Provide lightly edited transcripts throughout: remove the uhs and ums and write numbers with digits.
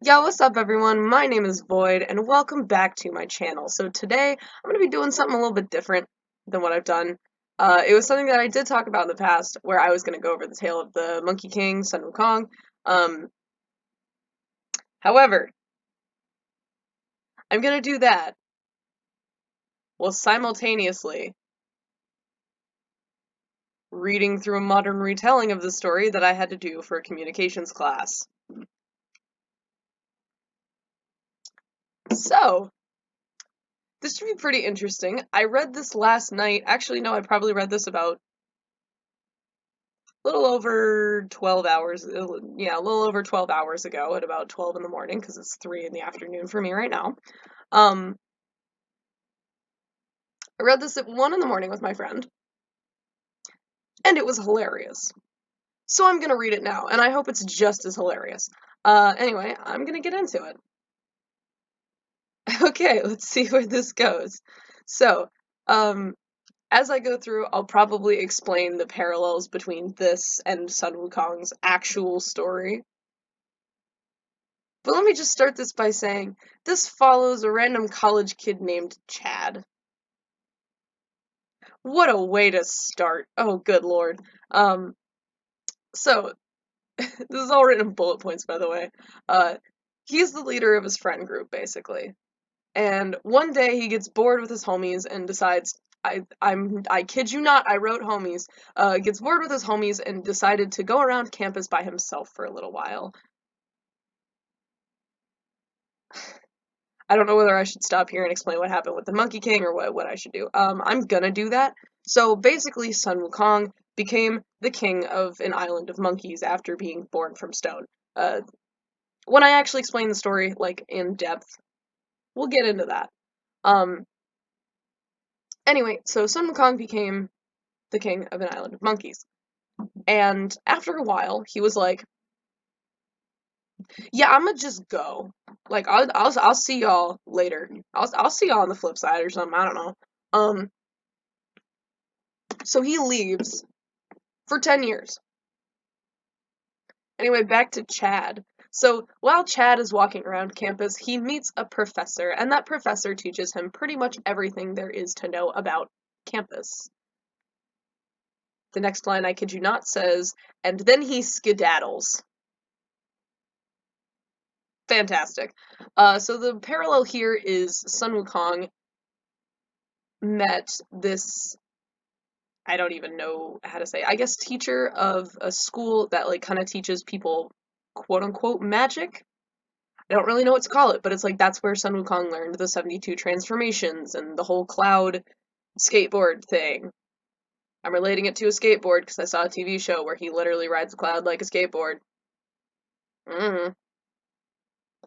Yo, what's up everyone? My name is Void and welcome back to my channel. So today I'm going to be doing something a little bit different than what I've done. It was something that I did talk about in the past where I was going to go over the tale of the Monkey King, Sun Wukong. Um, However, I'm going to do that while simultaneously reading through a modern retelling of the story that I had to do for a communications class. So, this should be pretty interesting. I read this last night. Actually, no, I probably read this about little over 12 hours, yeah, a little over 12 hours ago at about 12 in the morning, because it's 3 in the afternoon for me right now. Um, I read this at 1 in the morning with my friend, and it was hilarious. So I'm gonna read it now, and I hope it's just as hilarious. Anyway, I'm gonna get into it. Okay, let's see where this goes. So, um, as I go through, I'll probably explain the parallels between this and Sun Wukong's actual story. But let me just start this by saying, this follows a random college kid named Chad. What a way to start. Oh, good lord. So, this is all written in bullet points, by the way. Uh, he's the leader of his friend group, basically. And one day he gets bored with his homies and decides, I kid you not, I wrote homies, gets bored with his homies and decided to go around campus by himself for a little while. I don't know whether I should stop here and explain what happened with the Monkey King or what I should do. I'm gonna do that. So basically, Sun Wukong became the king of an island of monkeys after being born from stone. Uh, when I actually explain the story, like, in depth, we'll get into that. Um, anyway, so Sun Wukong became the king of an island of monkeys. And after a while, he was like, yeah, I'm gonna just go. Like, I'll see y'all later. I'll see y'all on the flip side or something. I don't know. Um, So he leaves for 10 years. Anyway, back to Chad. So while Chad is walking around campus, he meets a professor, and that professor teaches him pretty much everything there is to know about campus. The next line, I kid you not, says, and then he skedaddles. Fantastic. So the parallel here is Sun Wukong met this, I don't even know how to say, I guess teacher of a school that like kind of teaches people quote unquote magic. I don't really know what to call it, but it's like that's where Sun Wukong learned the 72 transformations and the whole cloud skateboard thing. I'm relating it to a skateboard because I saw a TV show where he literally rides a cloud like a skateboard. Mm.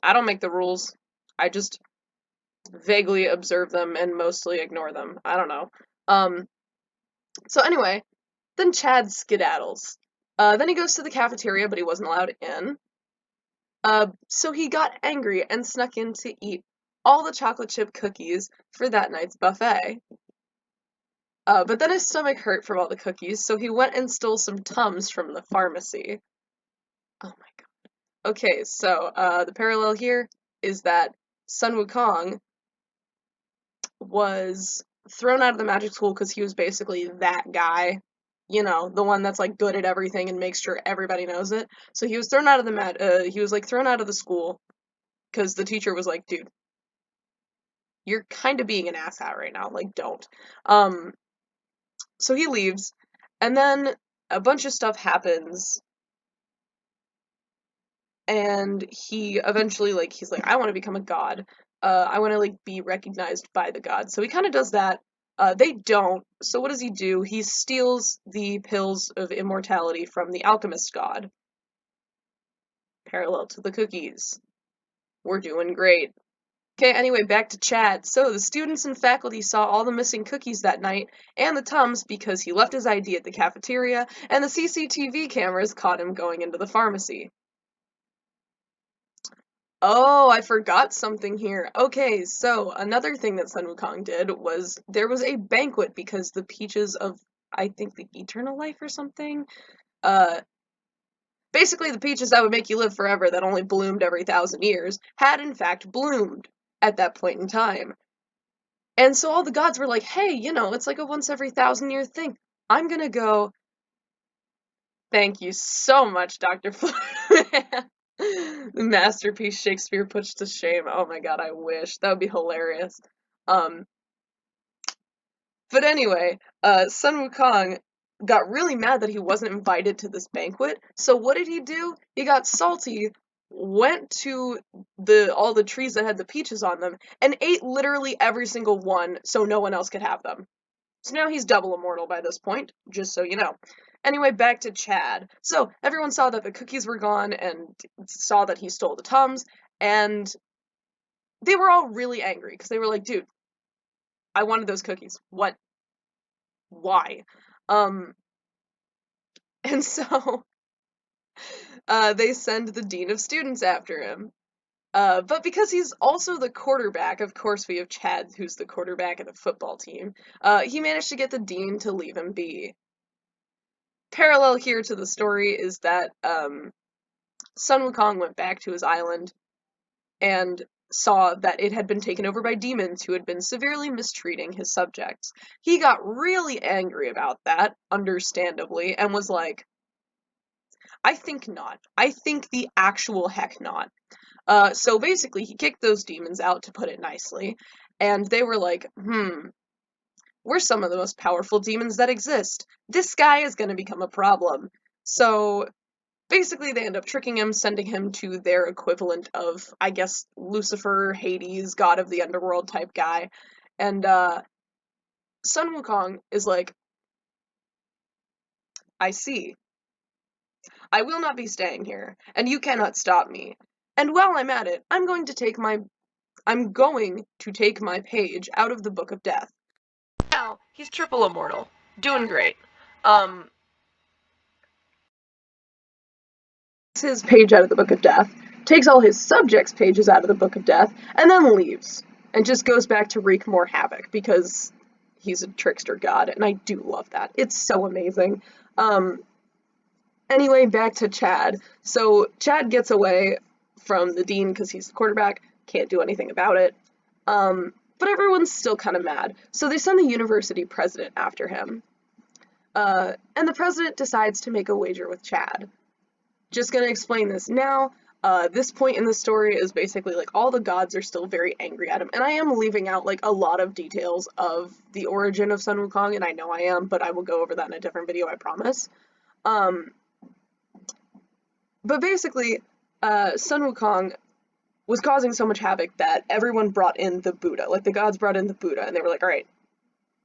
I don't make the rules. I just vaguely observe them and mostly ignore them. I don't know. Um, so anyway, then Chad skedaddles. Then he goes to the cafeteria, but he wasn't allowed in. So he got angry and snuck in to eat all the chocolate chip cookies for that night's buffet. But then his stomach hurt from all the cookies, so he went and stole some Tums from the pharmacy. Oh my god. Okay, so the parallel here is that Sun Wukong was thrown out of the magic school because he was basically that guy. You know, the one that's like good at everything and makes sure everybody knows it. So he was thrown out of he was like thrown out of the school because the teacher was like, dude, you're kind of being an asshat right now. Like, don't. Um, so he leaves, and then a bunch of stuff happens, and he eventually, like, he's like, I want to become a god. I want to, like, be recognized by the gods. So he kind of does that. They don't. So what does he do? He steals the pills of immortality from the alchemist god. Parallel to the cookies. We're doing great. Okay, anyway, back to Chad. So, the students and faculty saw all the missing cookies that night, and the Tums because he left his ID at the cafeteria, and the CCTV cameras caught him going into the pharmacy. Oh, I forgot something here. Okay, so another thing that Sun Wukong did was there was a banquet because the peaches of, I think, the eternal life or something, uh, Basically, the peaches that would make you live forever that only bloomed every 1,000 years had in fact bloomed at that point in time. And so all the gods were like, hey, it's like a once every 1,000-year thing. I'm gonna go. Thank you so much, Dr. Florida. The masterpiece Shakespeare puts to shame. Oh my god, I wish. That would be hilarious. Um, but anyway, Sun Wukong got really mad that he wasn't invited to this banquet. So what did he do? He got salty, went to all the trees that had the peaches on them, and ate literally every single one so no one else could have them. So now he's double immortal by this point, just so you know. Anyway, back to Chad. So everyone saw that the cookies were gone and saw that he stole the Tums, and they were all really angry because they were like, dude, I wanted those cookies. What? Why? Um, and so they send the dean of students after him. But because he's also the quarterback, of course we have Chad, who's the quarterback of the football team, he managed to get the dean to leave him be. Parallel here to the story is that Sun Wukong went back to his island and saw that it had been taken over by demons who had been severely mistreating his subjects. He got really angry about that, understandably, and was like, I think not. I think the actual heck not. So basically, he kicked those demons out, to put it nicely, and they were like, we're some of the most powerful demons that exist. This guy is going to become a problem. So basically, they end up tricking him, sending him to their equivalent of, I guess, Lucifer, Hades, god of the underworld type guy. And Sun Wukong is like, I see. I will not be staying here, and you cannot stop me. And while I'm at it, I'm going to take my page out of the Book of Death. Now, he's triple immortal. Doing great. His page out of the Book of Death, takes all his subjects' pages out of the Book of Death, and then leaves. And just goes back to wreak more havoc, because he's a trickster god, and I do love that. It's so amazing. Anyway, back to Chad. So, Chad gets away from the dean because he's the quarterback, can't do anything about it. But everyone's still kind of mad. So they send the university president after him. And the president decides to make a wager with Chad. Just gonna explain this now. This point in the story is basically like all the gods are still very angry at him, and I am leaving out like a lot of details of the origin of Sun Wukong, and I know I am, but I will go over that in a different video, I promise. But basically, Sun Wukong was causing so much havoc that everyone brought in the Buddha. Like, the gods brought in the Buddha, and they were like, alright,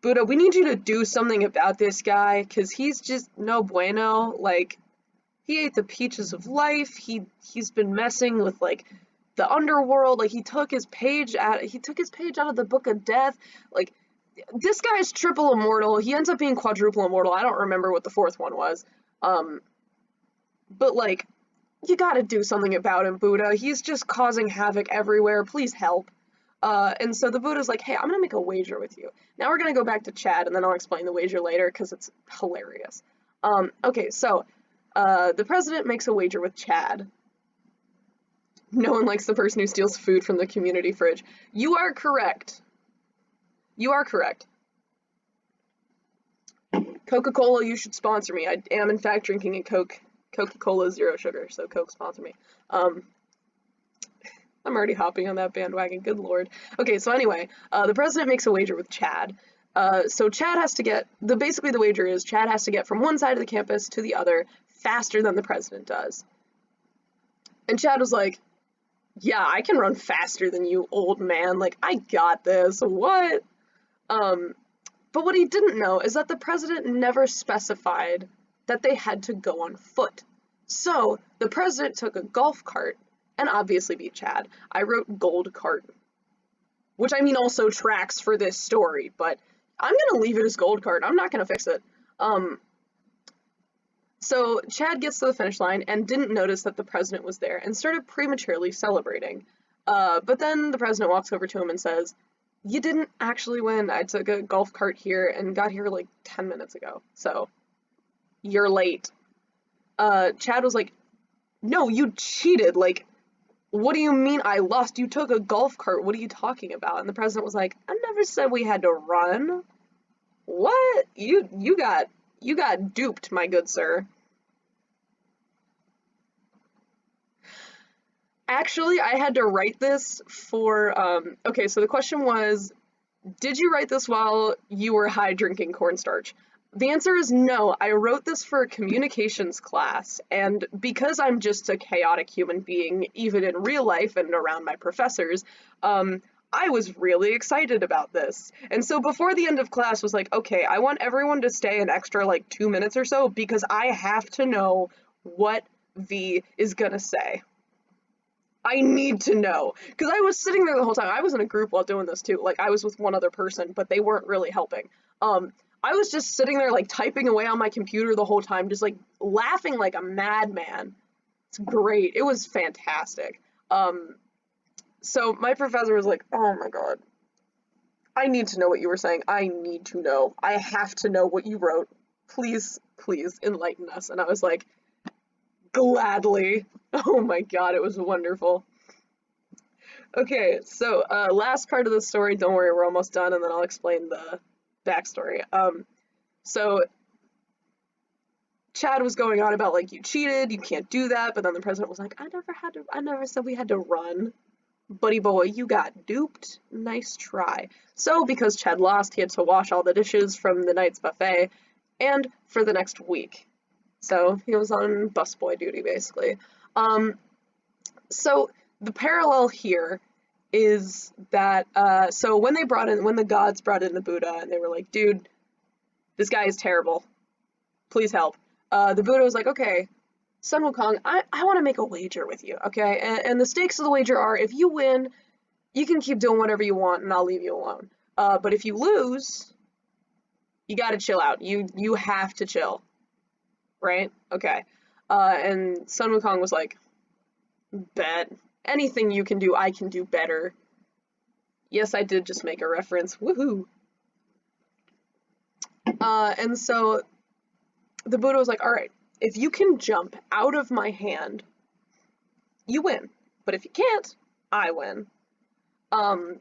Buddha, we need you to do something about this guy, because he's just no bueno. Like, he ate the peaches of life, he's been messing with, like, the underworld, like, he took his page out of the Book of Death. Like, this guy's triple immortal, he ends up being quadruple immortal, I don't remember what the fourth one was. But, like, you gotta do something about him, Buddha. He's just causing havoc everywhere. Please help. And so the Buddha's like, hey, I'm gonna make a wager with you. Now we're gonna go back to Chad, and then I'll explain the wager later, because it's hilarious. Okay, so, the president makes a wager with Chad. No one likes the person who steals food from the community fridge. You are correct. You are correct. Coca-Cola, you should sponsor me. I am, in fact, drinking a Coca-Cola Zero Sugar, so Coke sponsor me. I'm already hopping on that bandwagon, good lord. Okay, so anyway, the president makes a wager with Chad. So Chad has to get, basically the wager is Chad has to get from one side of the campus to the other faster than the president does. And Chad was like, yeah, I can run faster than you, old man. Like, I got this. What? But what he didn't know is that the president never specified that they had to go on foot. So, the president took a golf cart and obviously beat Chad. I wrote gold cart, which I mean also tracks for this story, but I'm gonna leave it as gold cart. I'm not gonna fix it. So Chad gets to the finish line and didn't notice that the president was there and started prematurely celebrating. But then the president walks over to him and says, you didn't actually win. I took a golf cart here and got here like 10 minutes ago, so you're late. Chad was like, no, you cheated. Like, what do you mean I lost? You took a golf cart. What are you talking about? And the president was like, I never said we had to run. What? You got duped, my good sir. Actually, I had to write this for, okay, so the question was, did you write this while you were high drinking cornstarch? The answer is no. I wrote this for a communications class, and because I'm just a chaotic human being, even in real life and around my professors, I was really excited about this. And so before the end of class was like, okay, I want everyone to stay an extra like 2 minutes or so because I have to know what V is gonna say. I need to know. Because I was sitting there the whole time. I was in a group while doing this too. Like, I was with one other person, but they weren't really helping. I was just sitting there, like, typing away on my computer the whole time, just, like, laughing like a madman. It's great. It was fantastic. So my professor was like, oh my god. I need to know what you were saying. I need to know. I have to know what you wrote. Please, please enlighten us. And I was like, gladly. Oh my god, it was wonderful. Okay, so last part of the story, don't worry, we're almost done, and then I'll explain the backstory. So Chad was going on about, like, you cheated, you can't do that, but then the president was like, I never said we had to run. Buddy boy, you got duped. Nice try. So, because Chad lost, he had to wash all the dishes from the night's buffet, and for the next week. So, he was on busboy duty, basically. So, the parallel here is that, so when the gods brought in the Buddha, and they were like, dude, this guy is terrible. Please help. The Buddha was like, okay, Sun Wukong, I want to make a wager with you, okay? And the stakes of the wager are, if you win, you can keep doing whatever you want, and I'll leave you alone. But if you lose, you gotta chill out. You have to chill. Right? Okay. And Sun Wukong was like, bet. Anything you can do, I can do better. Yes, I did just make a reference. Woohoo! And so the Buddha was like, alright, if you can jump out of my hand, you win. But if you can't, I win. And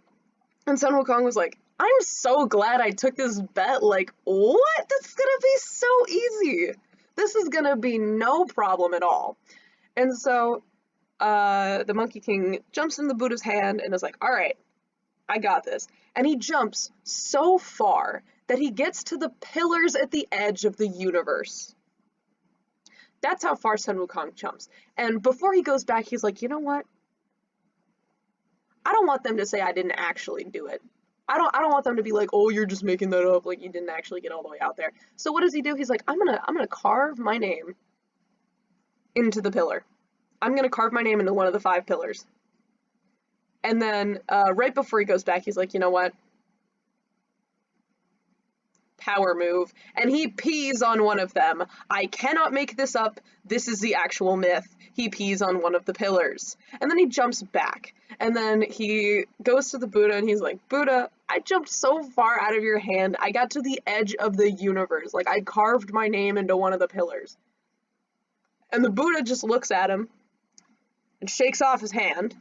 Sun Wukong was like, I'm so glad I took this bet. Like, what? This is gonna be so easy. This is gonna be no problem at all. And so the Monkey King jumps in the Buddha's hand and is like, all right, I got this. And he jumps so far that he gets to the pillars at the edge of the universe. That's how far Sun Wukong jumps. And before he goes back, he's like, you know what? I don't want them to say I didn't actually do it. I don't want them to be like, oh, you're just making that up, like you didn't actually get all the way out there. So what does he do? He's like, I'm gonna carve my name into the pillar. I'm gonna carve my name into one of the 5 pillars. And then right before he goes back, he's like, you know what? Power move. And he pees on one of them. I cannot make this up. This is the actual myth. He pees on one of the pillars. And then he jumps back. And then he goes to the Buddha and he's like, Buddha, I jumped so far out of your hand, I got to the edge of the universe. Like, I carved my name into one of the pillars. And the Buddha just looks at him and shakes off his hand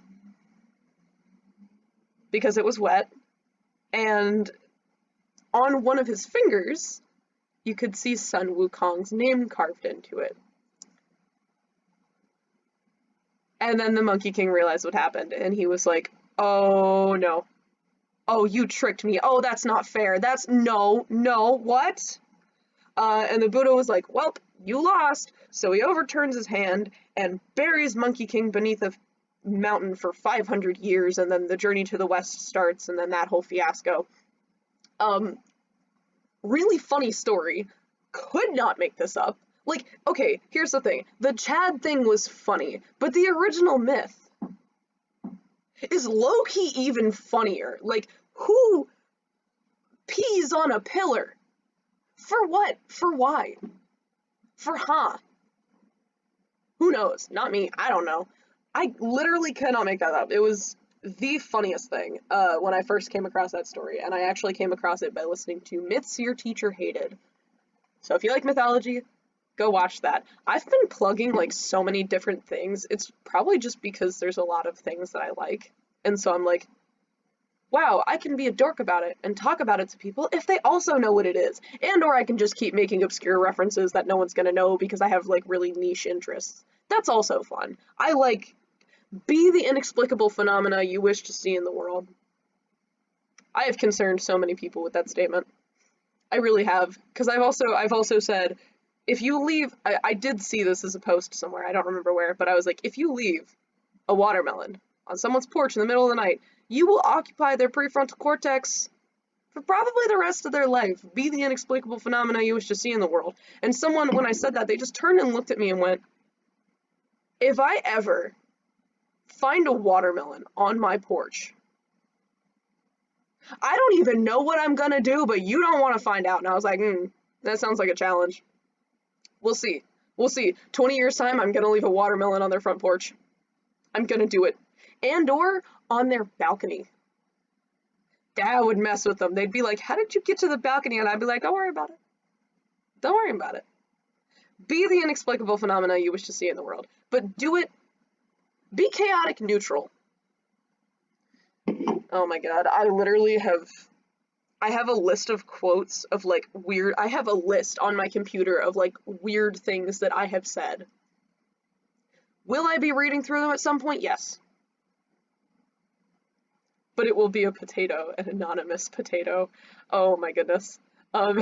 because it was wet. And on one of his fingers, you could see Sun Wukong's name carved into it. And then the Monkey King realized what happened, and he was like, oh no. Oh, you tricked me. Oh, that's not fair. That's, no, what? And the Buddha was like, well, you lost. So he overturns his hand and buries Monkey King beneath a mountain for 500 years, and then the journey to the west starts, and then that whole fiasco. Really funny story. Could not make this up. Like, okay, here's the thing. The Chad thing was funny, but the original myth is low-key even funnier. Like, who pees on a pillar? For what? For why? For Who knows? Not me. I don't know. I literally cannot make that up. It was the funniest thing when I first came across that story, and I actually came across it by listening to Myths Your Teacher Hated. So if you like mythology, Go watch that. I've been plugging like so many different things. It's probably just because there's a lot of things that I like. And so I'm like, wow, I can be a dork about it and talk about it to people if they also know what it is. And or I can just keep making obscure references that no one's gonna know because I have like really niche interests. That's also fun. I like be the inexplicable phenomena you wish to see in the world. I have concerned so many people with that statement. I really have, because I've also said, if you leave, I did see this as a post somewhere, I don't remember where, but I was like, if you leave a watermelon on someone's porch in the middle of the night, you will occupy their prefrontal cortex for probably the rest of their life. Be the inexplicable phenomena you wish to see in the world. And someone, when I said that, they just turned and looked at me and went, if I ever find a watermelon on my porch, I don't even know what I'm gonna do, but you don't want to find out. And I was like, that sounds like a challenge. We'll see. We'll see. 20 years time, I'm gonna leave a watermelon on their front porch. I'm gonna do it. And or on their balcony. That would mess with them. They'd be like, how did you get to the balcony? And I'd be like, don't worry about it. Don't worry about it. Be the inexplicable phenomena you wish to see in the world. But do it, be chaotic neutral. Oh my god, I have a list of quotes of like weird, I have a list on my computer of like weird things that I have said. Will I be reading through them at some point? Yes. But it will be a potato, an anonymous potato. Oh my goodness. Um,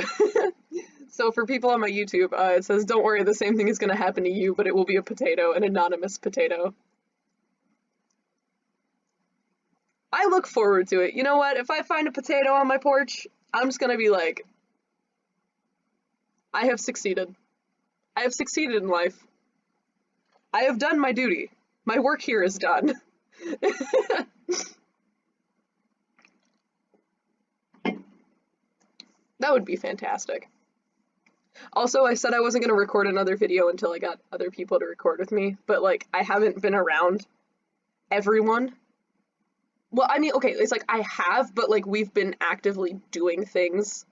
so for people on my YouTube, it says, don't worry, the same thing is going to happen to you, but it will be a potato, an anonymous potato. I look forward to it. You know what? If I find a potato on my porch, I'm just going to be like, I have succeeded. I have succeeded in life. I have done my duty. My work here is done. That would be fantastic. Also, I said I wasn't going to record another video until I got other people to record with me, but like, I haven't been around everyone. Well, I mean, okay, it's like I have, but like we've been actively doing things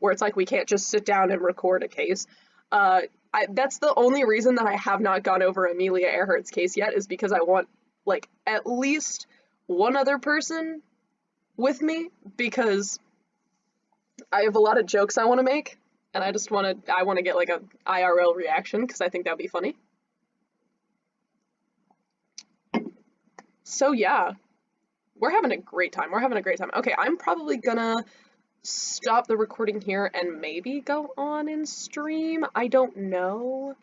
where it's like we can't just sit down and record a case. That's the only reason that I have not gone over Amelia Earhart's case yet, is because I want like at least one other person with me, because I have a lot of jokes I want to make, and I want to get like a IRL reaction because I think that'd be funny. So yeah, we're having a great time. We're having a great time. Okay, I'm probably gonna stop the recording here and maybe go on and stream. I don't know.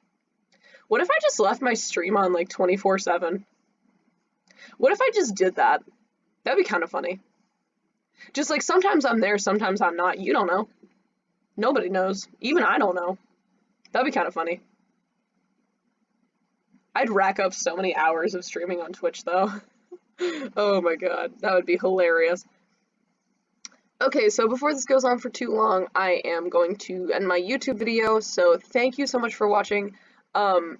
What if I just left my stream on like 24/7? What if I just did that? That'd be kind of funny. Just like sometimes I'm there, sometimes I'm not. You don't know. Nobody knows. Even I don't know. That'd be kind of funny. I'd rack up so many hours of streaming on Twitch though. Oh my god, that would be hilarious. Okay, so before this goes on for too long, I am going to end my YouTube video, so thank you so much for watching. Two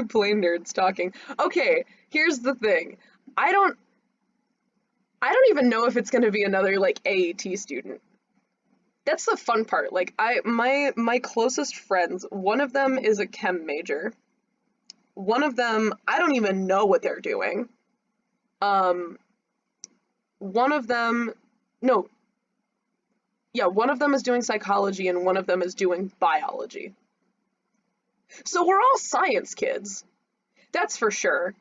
plain nerds talking. Okay, here's the thing. I don't even know if it's gonna be another, like, AET student. That's the fun part. Like, my closest friends, one of them is a chem major. One of them, I don't even know what they're doing. One of them, no, yeah, one of them is doing psychology and one of them is doing biology. So we're all science kids. That's for sure.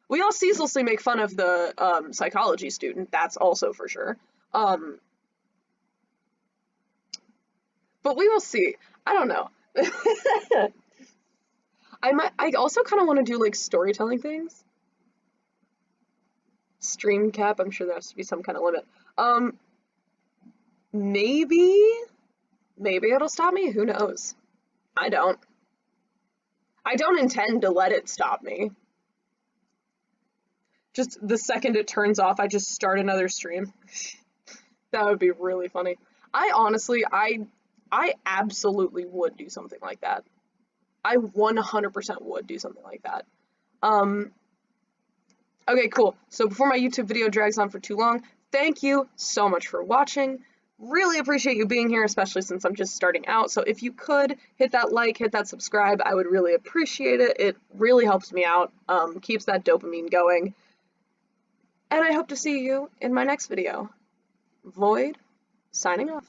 We all ceaselessly make fun of the psychology student. That's also for sure. But we will see. I don't know. I also kind of want to do like storytelling things. Stream cap, I'm sure there has to be some kind of limit. Maybe it'll stop me, who knows? I don't intend to let it stop me. Just the second it turns off, I just start another stream. That would be really funny. I honestly, I absolutely would do something like that. I 100% would do something like that. Okay, cool. So before my YouTube video drags on for too long, thank you so much for watching. really appreciate you being here, especially since I'm just starting out. So if you could hit that like, hit that subscribe, I would really appreciate it. It really helps me out, keeps that dopamine going. And I hope to see you in my next video. Void, signing off.